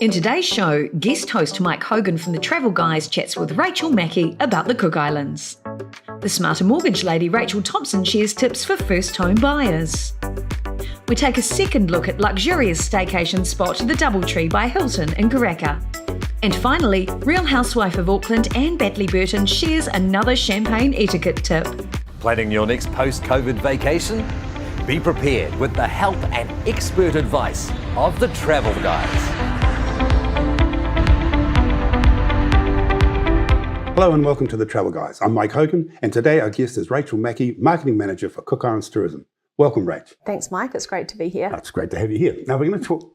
In today's show, guest host Mike Hogan from the Travel Guys chats with Rachel Mackey about the Cook Islands. The Smarter Mortgage lady Rachel Thompson shares tips for first home buyers. We take a second look at luxurious staycation spot the Doubletree by Hilton in Karaka. And finally, Real Housewife of Auckland Anne Batley Burton shares another champagne etiquette tip. Planning your next post-COVID vacation? Be prepared with the help and expert advice of the Travel Guys. Hello and welcome to the Travel Guys. I'm Mike Hogan, and today our guest is Rachel Mackey, Marketing Manager for Cook Islands Tourism. Welcome, Rach. Thanks, Mike. It's great to be here. It's great to have you here. Now, we're going to talk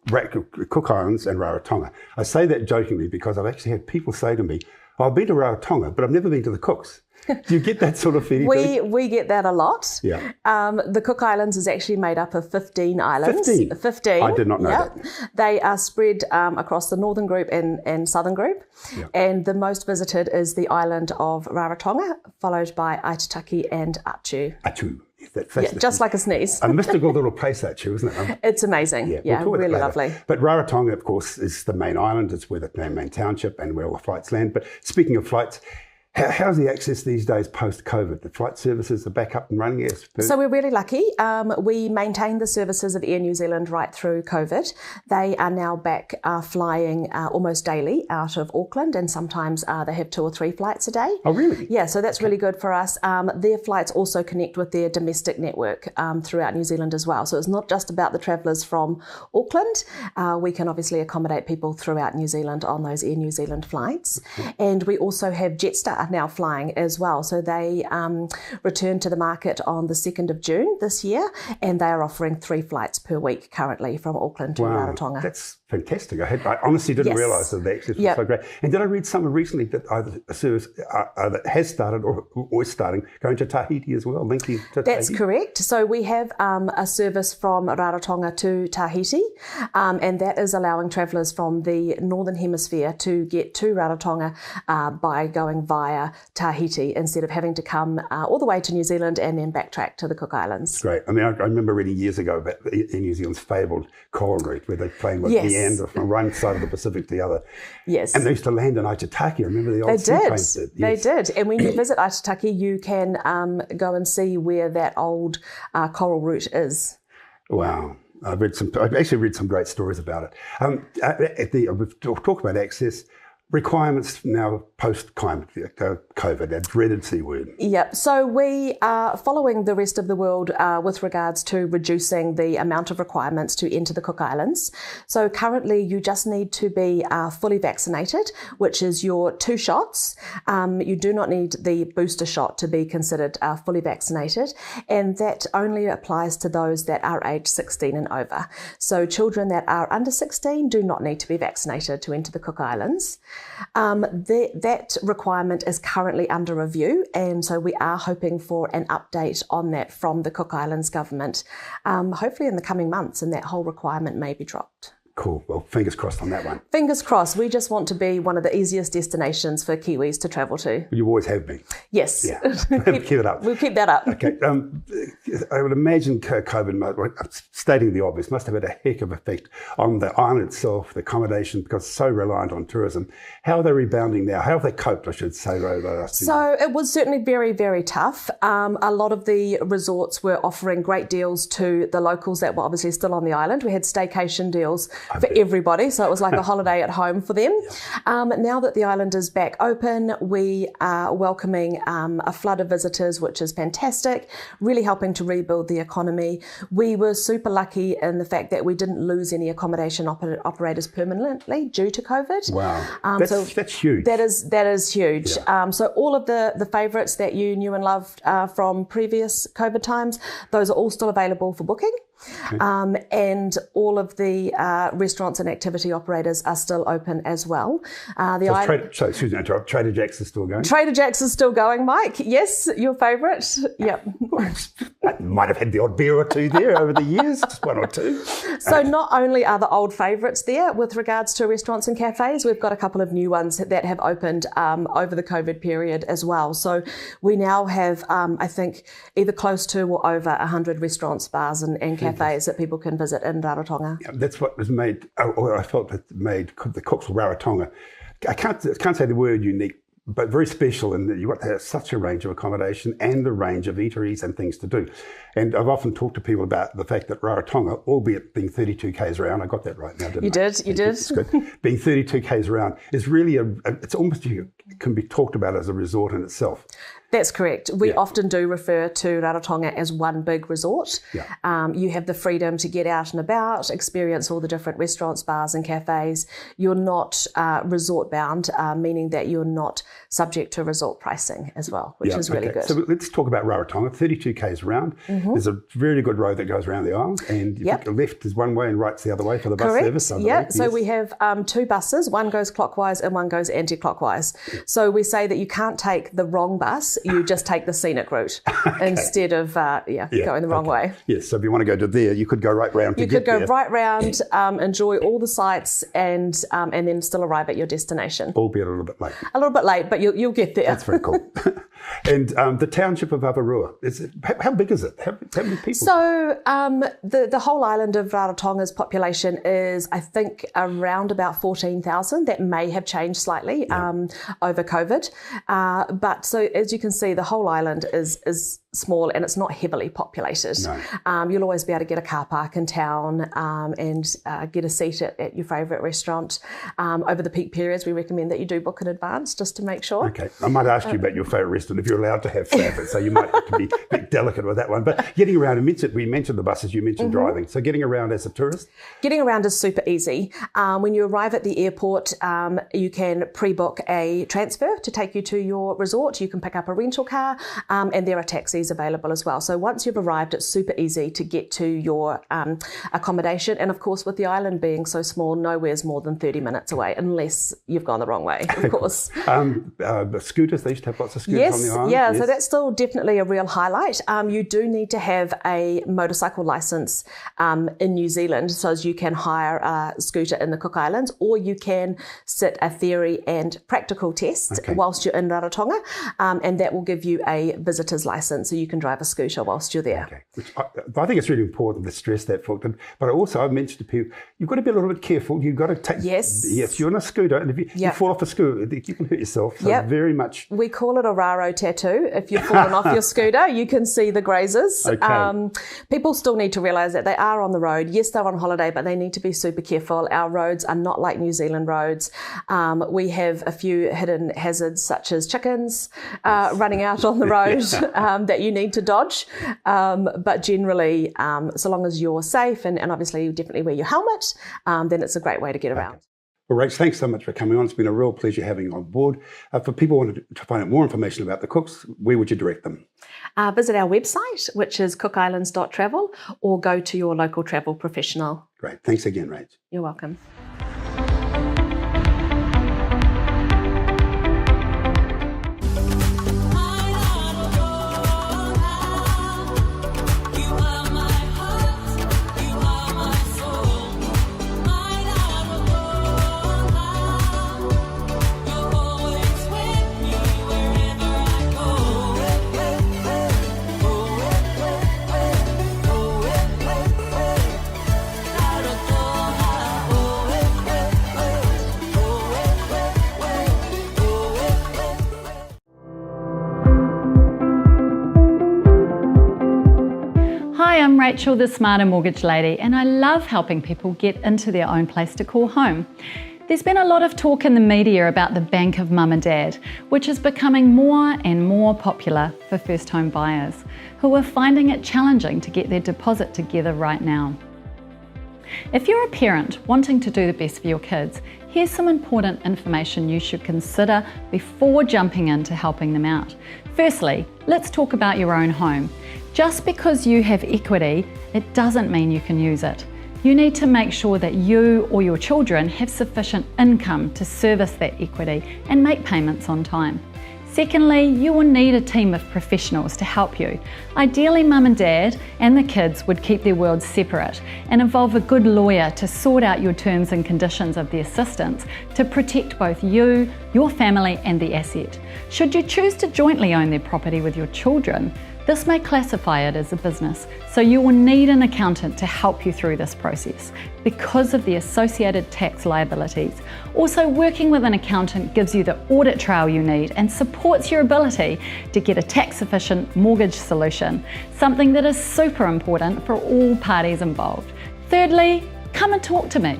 Cook Islands and Rarotonga. I say that jokingly because I've actually had people say to me, I've been to Rarotonga, but I've never been to the Cooks. Do you get that sort of feeling? We get that a lot. Yeah. The Cook Islands is actually made up of 15 islands. 15? I did not know that. They are spread across the Northern Group and Southern Group. Yeah. And the most visited is the island of Rarotonga, followed by Aitutaki and Attu. Attu. Just like a sneeze. A mystical little place, Attu, isn't it? It's amazing. Yeah, we'll really lovely. But Rarotonga, of course, is the main island. It's where the main township and where all the flights land. But speaking of flights, how's the access these days post-COVID? The flight services are back up and running, yes? So we're really lucky. We maintained the services of Air New Zealand right through COVID. They are now back flying almost daily out of Auckland, and sometimes they have 2 or 3 flights a day. Oh, really? Yeah, so that's really good for us. Their flights also connect with their domestic network throughout New Zealand as well. So it's not just about the travellers from Auckland. We can obviously accommodate people throughout New Zealand on those Air New Zealand flights. And we also have Jetstar now flying as well. So they returned to the market on the 2nd of June this year, and they are offering 3 flights per week currently from Auckland to Rarotonga. That's fantastic. I honestly didn't realise that the access was so great. And did I read something recently that either a service that has started or is starting going to Tahiti as well, linking to Tahiti? That's correct. So we have a service from Rarotonga to Tahiti, and that is allowing travellers from the Northern Hemisphere to get to Rarotonga by going via Tahiti instead of having to come all the way to New Zealand and then backtrack to the Cook Islands. Great. I mean, I remember reading years ago about New Zealand's fabled coral route where they're playing with meander from one side of the Pacific to the other. Yes. And they used to land in Aitutaki. I remember the old seaplanes did. Yes. They did. And when you visit Aitutaki, you can go and see where that old coral route is. Wow. I've actually read some great stories about it. We've talked about access. Requirements now post-COVID, that dreaded C word. Yep. So we are following the rest of the world with regards to reducing the amount of requirements to enter the Cook Islands. So currently you just need to be fully vaccinated, which is your 2 shots. You do not need the booster shot to be considered fully vaccinated. And that only applies to those that are aged 16 and over. So children that are under 16 do not need to be vaccinated to enter the Cook Islands. That requirement is currently under review, and so we are hoping for an update on that from the Cook Islands government, hopefully in the coming months, and that whole requirement may be dropped. Cool. Well, fingers crossed on that one. Fingers crossed. We just want to be one of the easiest destinations for Kiwis to travel to. You always have been. Yes. Yeah. Keep it up. We'll keep that up. Okay. I would imagine COVID, stating the obvious, must have had a heck of an effect on the island itself, the accommodation, because it's so reliant on tourism. How are they rebounding now? How have they coped, I should say, over the last 2 years? So it was certainly very, very tough. A lot of the resorts were offering great deals to the locals that were obviously still on the island. We had staycation deals for everybody, so it was like a holiday at home for them. Now that the island is back open, we are welcoming a flood of visitors, which is fantastic, really helping to rebuild the economy. We were super lucky in the fact that we didn't lose any accommodation operators permanently due to COVID. Wow, that's huge. That is huge. Yeah. So all of the favourites that you knew and loved from previous COVID times, those are all still available for booking. Okay. And all of the restaurants and activity operators are still open as well. Trader Jack's is still going? Trader Jack's is still going, Mike. Yes, your favourite. Yep. I might have had the odd beer or 2 there over the years, just 1 or 2. So not only are the old favourites there with regards to restaurants and cafes, we've got a couple of new ones that have opened over the COVID period as well. So we now have, I think, either close to or over 100 restaurants, bars and cafes cafes that people can visit in Rarotonga. Yeah, that's what was made, or I felt it made the cooks of Rarotonga. I can't say the word unique, but very special in that you've got to have such a range of accommodation and a range of eateries and things to do. And I've often talked to people about the fact that Rarotonga, albeit being 32 k's around, I got that right now, didn't I? You did. It's good. Being 32 k's around is really it's almost, you can be talked about as a resort in itself. That's correct. We often do refer to Rarotonga as one big resort. Yeah. You have the freedom to get out and about, experience all the different restaurants, bars and cafes. You're not resort bound, meaning that you're not subject to resort pricing as well, which is really good. So let's talk about Rarotonga. 32 k's around. There's a really good road that goes around the island, and the left is one way and right's the other way for the bus service. Yeah, so we have 2 buses. One goes clockwise and one goes anti-clockwise. So we say that you can't take the wrong bus, you just take the scenic route instead of going the wrong way. Yes, so if you want to go to there, you could go right round to get there. You could go right round, enjoy all the sights, and then still arrive at your destination. Albeit a little bit late. A little bit late, but you'll get there. That's very cool. And the township of Avarua, how big is it? How many people? So the whole island of Rarotonga's population is, I think, around about 14,000. That may have changed slightly over COVID. But so as you can see, the whole island is small and it's not heavily populated. No. You'll always be able to get a car park in town and get a seat at your favourite restaurant. Over the peak periods, we recommend that you do book in advance just to make sure. Okay, I might ask you about your favourite restaurant if you're allowed to have favourites, so you might have to be a bit delicate with that one. But getting around, we mentioned the buses, you mentioned driving. So getting around as a tourist? Getting around is super easy. When you arrive at the airport, you can pre-book a transfer to take you to your resort. You can pick up a rental car and there are taxis available as well. So once you've arrived, it's super easy to get to your accommodation. And of course, with the island being so small, nowhere's more than 30 minutes away, unless you've gone the wrong way, of course. Scooters, they used to have lots of scooters on the island. Yes, so that's still definitely a real highlight. You do need to have a motorcycle licence in New Zealand, so as you can hire a scooter in the Cook Islands, or you can sit a theory and practical test whilst you're in Rarotonga, and that will give you a visitor's licence, so you can drive a scooter whilst you're there. Okay. Which I think it's really important to stress that, but also I've mentioned to people, you've got to be a little bit careful. You've got to take... Yes, you're on a scooter, and if you fall off a scooter, you can hurt yourself. So very much... We call it a Raro tattoo. If you've fallen off your scooter, you can see the grazes. People still need to realise that they are on the road. Yes, they're on holiday, but they need to be super careful. Our roads are not like New Zealand roads. We have a few hidden hazards, such as chickens running out on the road that you need to dodge. But generally, so long as you're safe and obviously you definitely wear your helmet, then it's a great way to get around. Well, Rach, thanks so much for coming on. It's been a real pleasure having you on board. For people who wanted to find out more information about the cooks, where would you direct them? Visit our website, which is cookislands.travel, or go to your local travel professional. Great. Thanks again, Rach. You're welcome. Hi, I'm Rachel, the Smarter Mortgage Lady, and I love helping people get into their own place to call home. There's been a lot of talk in the media about the Bank of Mum and Dad, which is becoming more and more popular for first home buyers who are finding it challenging to get their deposit together right now. If you're a parent wanting to do the best for your kids, here's some important information you should consider before jumping into helping them out. Firstly, let's talk about your own home. Just because you have equity, it doesn't mean you can use it. You need to make sure that you or your children have sufficient income to service that equity and make payments on time. Secondly, you will need a team of professionals to help you. Ideally, mum and dad and the kids would keep their worlds separate and involve a good lawyer to sort out your terms and conditions of the assistance to protect both you, your family and the asset. Should you choose to jointly own their property with your children, This may classify it as a business, so you will need an accountant to help you through this process because of the associated tax liabilities. Also, working with an accountant gives you the audit trail you need and supports your ability to get a tax-efficient mortgage solution, something that is super important for all parties involved. Thirdly, come and talk to me.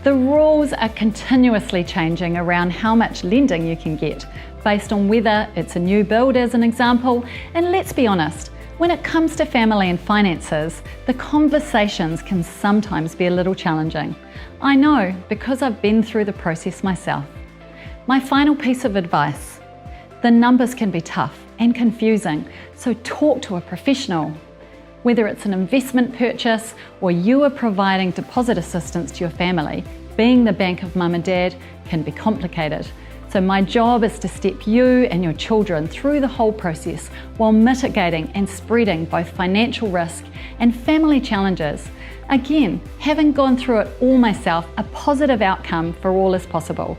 The rules are continuously changing around how much lending you can get, based on whether it's a new build as an example, and let's be honest, when it comes to family and finances, the conversations can sometimes be a little challenging. I know because I've been through the process myself. My final piece of advice: the numbers can be tough and confusing, so talk to a professional. Whether it's an investment purchase or you are providing deposit assistance to your family, being the bank of mum and dad can be complicated. So my job is to step you and your children through the whole process while mitigating and spreading both financial risk and family challenges. Again, having gone through it all myself, a positive outcome for all is possible.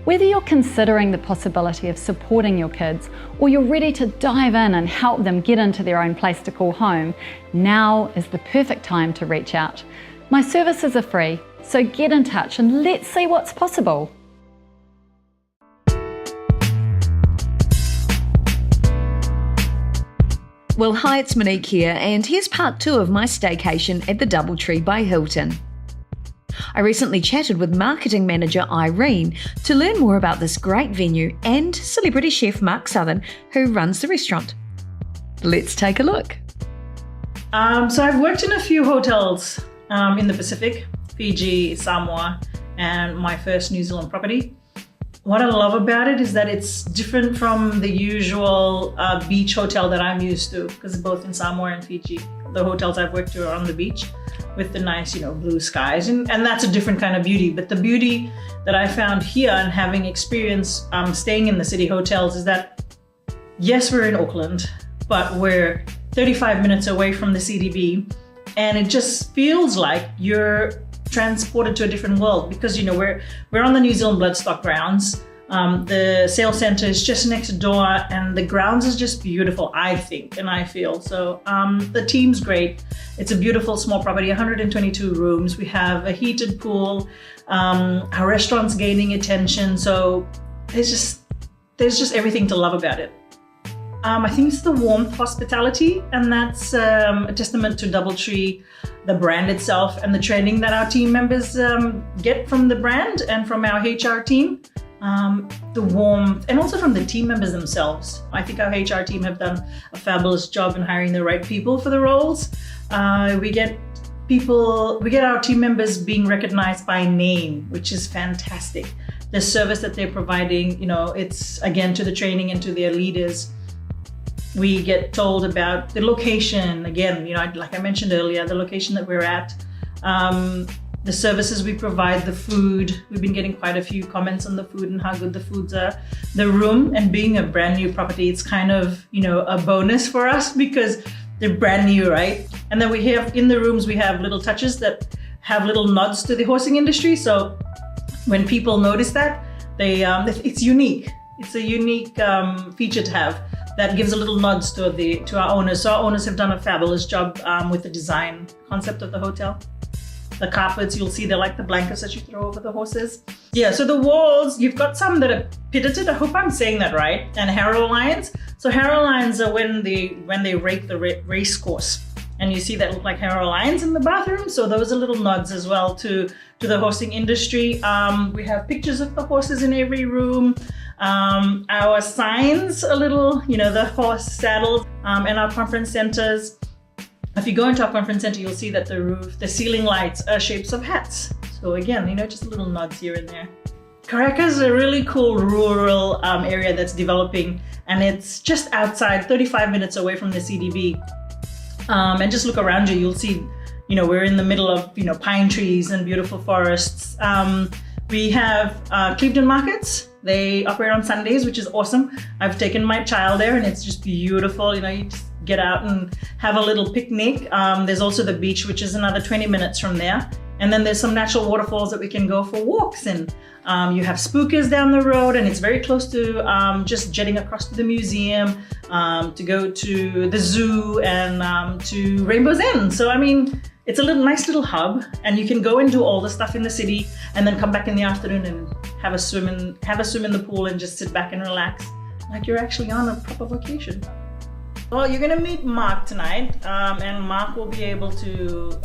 Whether you're considering the possibility of supporting your kids or you're ready to dive in and help them get into their own place to call home, now is the perfect time to reach out. My services are free, so get in touch and let's see what's possible. Well, hi, it's Monique here, and here's part 2 of my staycation at the Doubletree by Hilton. I recently chatted with marketing manager Irene to learn more about this great venue and celebrity chef Mark Southern, who runs the restaurant. Let's take a look. So I've worked in a few hotels in the Pacific, Fiji, Samoa, and my first New Zealand property. What I love about it is that it's different from the usual beach hotel that I'm used to, because both in Samoa and Fiji, the hotels I've worked to are on the beach with the nice, blue skies, and that's a different kind of beauty. But the beauty that I found here and having experience staying in the city hotels is that, yes, we're in Auckland, but we're 35 minutes away from the CDB, and it just feels like you're transported to a different world because we're on the New Zealand Bloodstock grounds. The sales center is just next door, and the grounds is just beautiful, I think, and I feel. So the team's great. It's a beautiful small property, 122 rooms. We have a heated pool. Our restaurant's gaining attention. So there's just everything to love about it. I think it's the warmth, hospitality, and that's a testament to Doubletree, the brand itself, and the training that our team members get from the brand and from our HR team. The warmth, and also from the team members themselves. I think our HR team have done a fabulous job in hiring the right people for the roles. We get our team members being recognized by name, which is fantastic. The service that they're providing, it's again to the training and to their leaders. We get told about the location, again, like I mentioned earlier, the location that we're at, the services we provide, the food. We've been getting quite a few comments on the food and how good the foods are. The room, and being a brand new property, it's kind of, a bonus for us because they're brand new, right? And then we have, in the rooms, we have little touches that have little nods to the horsing industry. So when people notice that, it's unique. It's a unique feature to have. That gives a little nods to our owners. So our owners have done a fabulous job with the design concept of the hotel. The carpets, you'll see they're like the blankets that you throw over the horses. Yeah, so the walls, you've got some that are pivoted. I hope I'm saying that right. And harrow lines. So harrow lines are when they rake the race course. And you see that look like harrow lines in the bathroom. So those are little nods as well to the horsing industry. We have pictures of the horses in every room. Our signs, a little, the horse saddles, and our conference centers. If you go into our conference center, you'll see that the ceiling lights are shapes of hats. So again, just little nods here and there. Karaka is a really cool rural area that's developing, and it's just outside, 35 minutes away from the CDB. And just look around you, you'll see, we're in the middle of, pine trees and beautiful forests. We have Clevedon markets. They operate on Sundays, which is awesome. I've taken my child there and it's just beautiful. You just get out and have a little picnic. There's also the beach, which is another 20 minutes from there. And then there's some natural waterfalls that we can go for walks in. You have Spookers down the road, and it's very close to just jetting across to the museum, to go to the zoo, and to Rainbow's End. So I mean, it's a nice little hub, and you can go and do all the stuff in the city, and then come back in the afternoon and have a swim in the pool and just sit back and relax, like you're actually on a proper vacation. Well, you're gonna meet Mark tonight, and Mark will be able to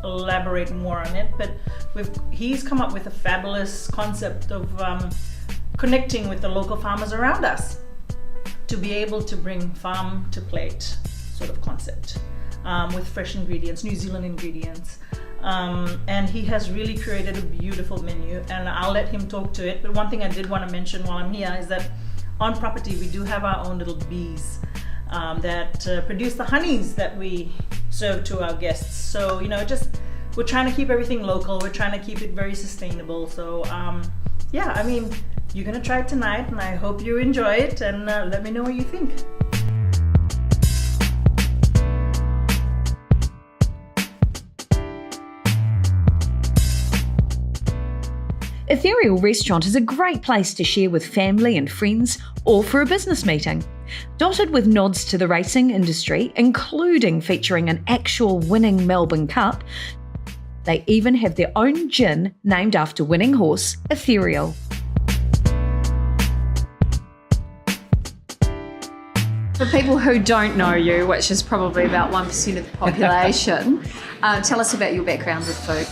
elaborate more on it, but he's come up with a fabulous concept of connecting with the local farmers around us to be able to bring farm to plate sort of concept with fresh ingredients, New Zealand ingredients. And he has really created a beautiful menu, and I'll let him talk to it. But one thing I did want to mention while I'm here is that on property we do have our own little bees that produce the honeys that we serve to our guests. So, you know, we're trying to keep everything local. We're trying to keep it very sustainable. So, yeah, I mean, you're gonna try it tonight, and I hope you enjoy it, and let me know what you think. Ethereal Restaurant is a great place to share with family and friends or for a business meeting. Dotted with nods to the racing industry, including featuring an actual winning Melbourne Cup, they even have their own gin named after winning horse Ethereal. For people who don't know you, which is probably about 1% of the population, tell us about your background with food.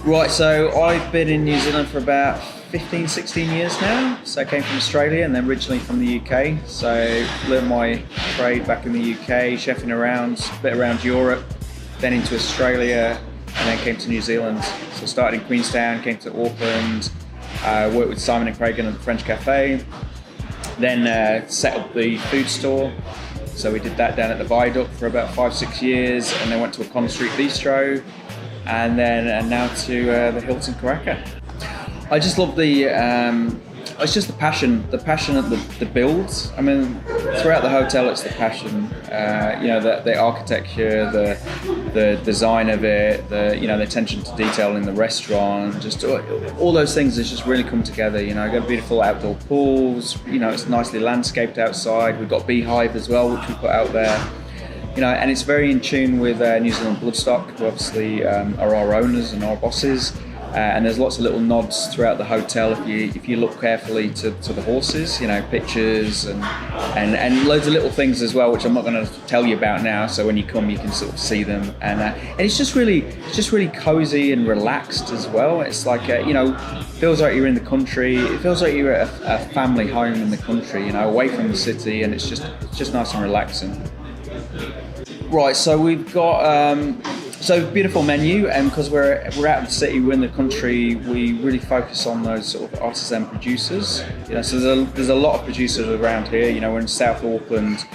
Right, so I've been in New Zealand for about 15, 16 years now. So I came from Australia and then originally from the UK. So learned my trade back in the UK, chefing around, a bit around Europe, then into Australia, and then came to New Zealand. So started in Queenstown, came to Auckland, worked with Simon and Craig at the French Cafe, then set up the food store. So we did that down at the Viaduct for about 5-6 years, and then went to a Connell Street Bistro, and now to the Hilton Karaka. I just love it's just the passion of the builds. I mean, throughout the hotel, it's the passion. The architecture, the design of it, the attention to detail in the restaurant, just all those things has just really come together. Got beautiful outdoor pools. It's nicely landscaped outside. We've got Beehive as well, which we put out there. And it's very in tune with New Zealand Bloodstock, who obviously are our owners and our bosses. And there's lots of little nods throughout the hotel if you look carefully to the horses, pictures and loads of little things as well, which I'm not going to tell you about now. So when you come, you can sort of see them, and it's just really cozy and relaxed as well. It's like feels like you're in the country. It feels like you're at a family home in the country, away from the city, and it's just nice and relaxing. Right, so we've got beautiful menu, and because we're out of the city, we're in the country, we really focus on those sort of artisan producers. So there's a lot of producers around here. We're in South Auckland,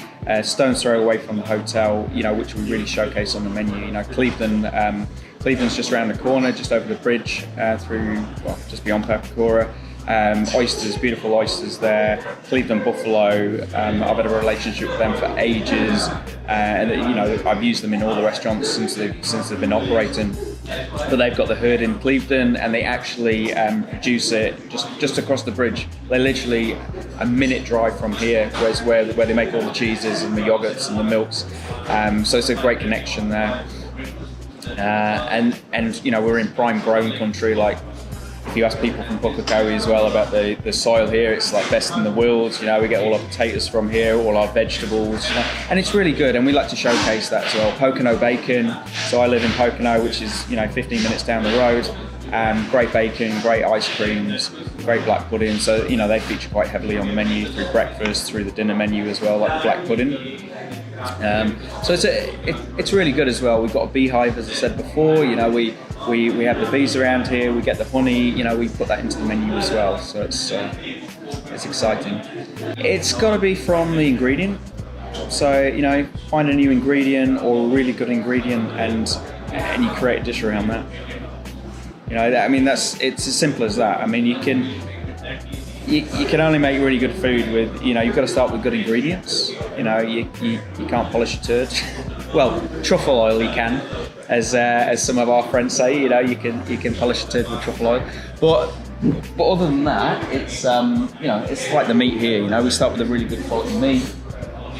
stone's throw away from the hotel, which we really showcase on the menu. Cleveland's just around the corner, just over the bridge just beyond Papakura. Oysters, beautiful oysters there. Cleveland buffalo. I've had a relationship with them for ages, and I've used them in all the restaurants since they've been operating. But they've got the herd in Cleveland, and they actually produce it just across the bridge. They're literally a minute drive from here, where they make all the cheeses and the yogurts and the milks. So it's a great connection there. And we're in prime growing country. Like, if you ask people from Pukekohe as well about the soil here, it's like best in the world. We get all our potatoes from here, all our vegetables, and it's really good. And we like to showcase that as well. Pocono bacon. So I live in Pocono, which is 15 minutes down the road. Great bacon, great ice creams, great black pudding. So they feature quite heavily on the menu through breakfast, through the dinner menu as well, like the black pudding. So it's really good as well. We've got a beehive, as I said before. We have the bees around here. We get the honey. We put that into the menu as well. So it's exciting. It's got to be from the ingredient. So find a new ingredient or a really good ingredient, and you create a dish around that. It's as simple as that. I mean, you can only make really good food with, you've got to start with good ingredients. You can't polish a turd. well, truffle oil you can, as some of our friends say. You know, you can polish a turd with truffle oil, but other than that, it's you know, it's like the meat here. You know, we start with a really good quality meat,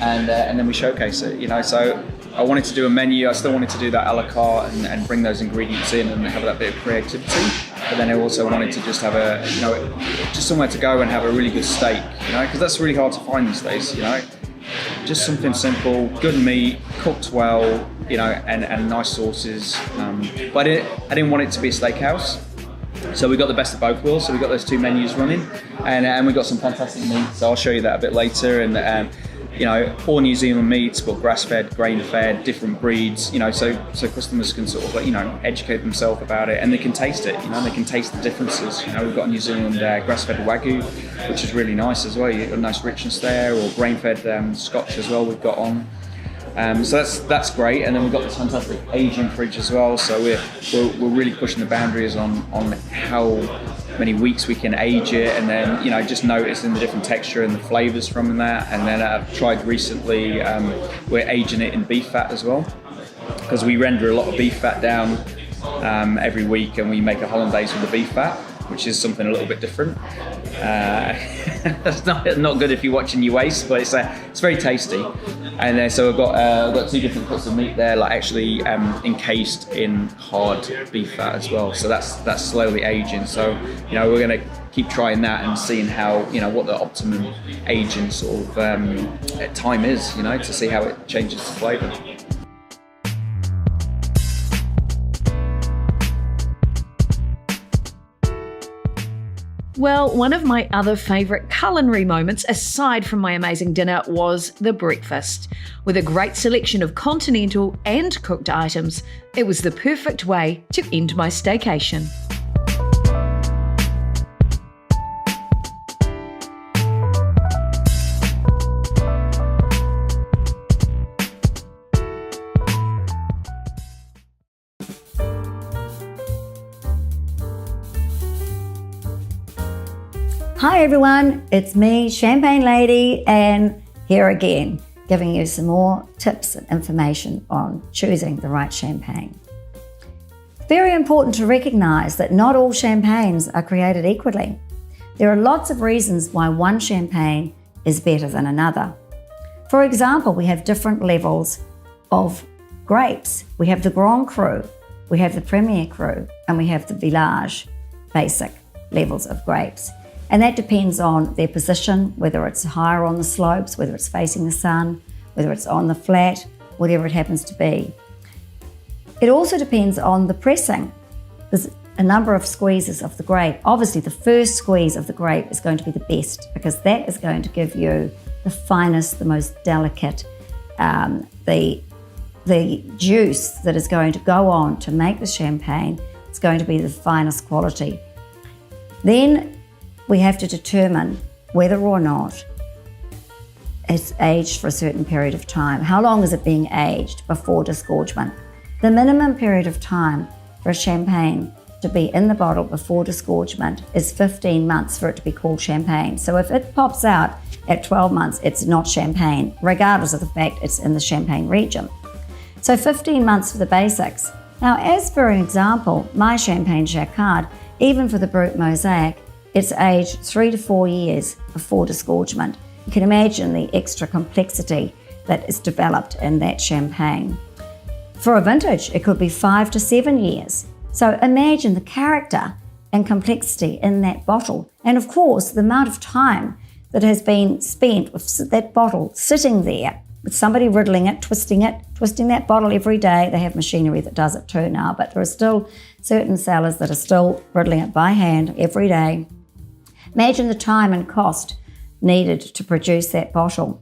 and then we showcase it. You know, so I wanted to do a menu. I still wanted to do that a la carte and bring those ingredients in and have that bit of creativity. But then I also wanted to just have a, you know, just somewhere to go and have a really good steak. You know, because that's really hard to find these days. You know, just something simple, good meat, cooked well. You know, and nice sauces. But I didn't want it to be a steakhouse. So we got the best of both worlds. So we got those two menus running, and we got some fantastic meat. So I'll show you that a bit later. And you know, all New Zealand meats, but grass-fed, grain-fed, different breeds. You know, so customers can sort of, like, you know, educate themselves about it, and they can taste it. You know, they can taste the differences. You know, we've got New Zealand grass-fed Wagyu, which is really nice as well. You get a nice richness there, or grain-fed Scotch as well. We've got on. So that's great, and then we've got this fantastic aging fridge as well. So we're really pushing the boundaries on how many weeks we can age it, and then, you know, just noticing the different texture and the flavours from that. And then I've tried recently, we're aging it in beef fat as well, because we render a lot of beef fat down every week, and we make a hollandaise with the beef fat, which is something a little bit different. That's not good if you're watching your waist, but it's very tasty. And so I've got two different cuts of meat there, like actually encased in hard beef fat as well. So that's slowly aging. So, you know, we're going to keep trying that and seeing how, you know, what the optimum aging sort of time is, you know, to see how it changes the flavour. Well, one of my other favourite culinary moments, aside from my amazing dinner, was the breakfast. With a great selection of continental and cooked items, it was the perfect way to end my staycation. Hi everyone, it's me, Champagne Lady, and here again, giving you some more tips and information on choosing the right champagne. Very important to recognise that not all champagnes are created equally. There are lots of reasons why one champagne is better than another. For example, we have different levels of grapes. We have the Grand Cru, we have the Premier Cru, and we have the Village basic levels of grapes. And that depends on their position, whether it's higher on the slopes, whether it's facing the sun, whether it's on the flat, whatever it happens to be. It also depends on the pressing. There's a number of squeezes of the grape. Obviously, the first squeeze of the grape is going to be the best, because that is going to give you the finest, the most delicate, the juice that is going to go on to make the champagne. It's going to be the finest quality. Then we have to determine whether or not it's aged for a certain period of time. How long is it being aged before disgorgement? The minimum period of time for a champagne to be in the bottle before disgorgement is 15 months for it to be called champagne. So if it pops out at 12 months, it's not champagne, regardless of the fact it's in the Champagne region. So 15 months for the basics. Now, as for an example, my Champagne Jacquard, even for the Brut Mosaic, it's aged 3 to 4 years before disgorgement. You can imagine the extra complexity that is developed in that champagne. For a vintage, it could be 5 to 7 years. So imagine the character and complexity in that bottle. And of course, the amount of time that has been spent with that bottle sitting there, with somebody riddling it, twisting that bottle every day. They have machinery that does it too now, but there are still certain sellers that are still riddling it by hand every day. Imagine the time and cost needed to produce that bottle.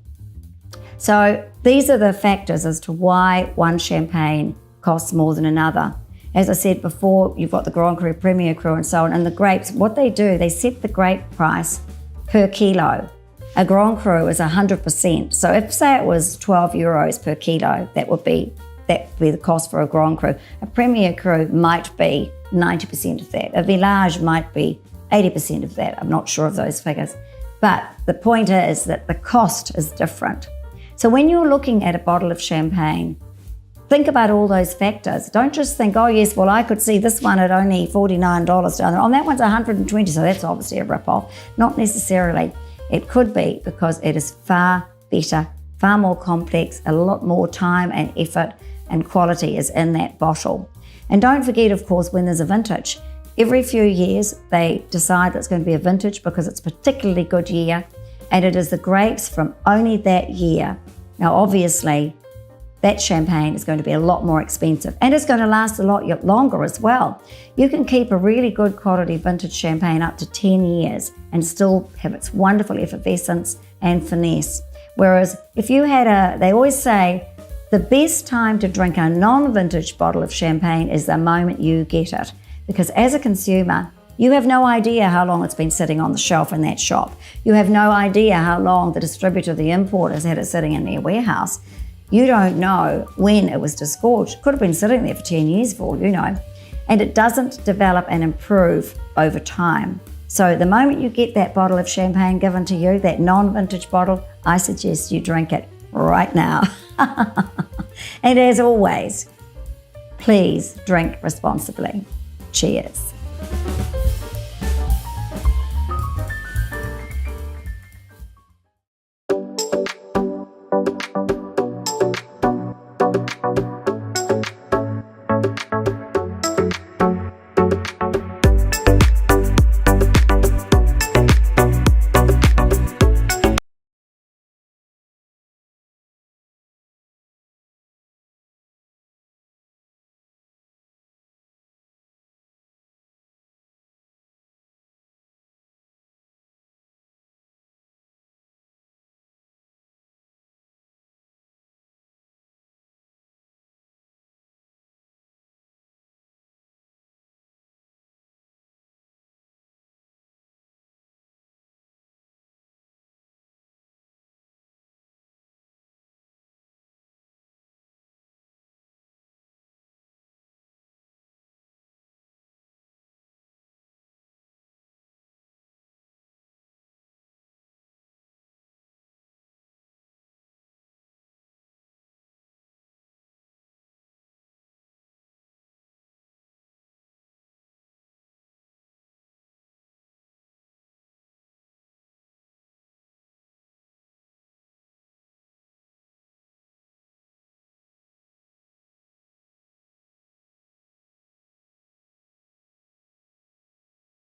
So these are the factors as to why one champagne costs more than another. As I said before, you've got the Grand Cru, Premier Cru and so on, and the grapes, what they do, they set the grape price per kilo. A Grand Cru is 100%. So if, say, it was 12 euros per kilo, that would be the cost for a Grand Cru. A Premier Cru might be 90% of that. A Village might be 80% of that. I'm not sure of those figures. But the point is that the cost is different. So when you're looking at a bottle of champagne, Think about all those factors. Don't just think, oh yes, well I could see this one at only $49 down there. Oh, that one's $120, so that's obviously a rip-off. Not necessarily. It could be because it is far better, far more complex, a lot more time and effort and quality is in that bottle. And don't forget, of course, when there's a vintage, every few years they decide that it's going to be a vintage because it's a particularly good year and it is the grapes from only that year. Now obviously, that champagne is going to be a lot more expensive and it's going to last a lot longer as well. You can keep a really good quality vintage champagne up to 10 years and still have its wonderful effervescence and finesse. Whereas if you had they always say, the best time to drink a non-vintage bottle of champagne is the moment you get it. Because as a consumer, you have no idea how long it's been sitting on the shelf in that shop. You have no idea how long the distributor, the importer, has had it sitting in their warehouse. You don't know when it was disgorged. Could have been sitting there for 10 years for all you know. And it doesn't develop and improve over time. So the moment you get that bottle of champagne given to you, that non-vintage bottle, I suggest you drink it right now. And as always, please drink responsibly. Cheers.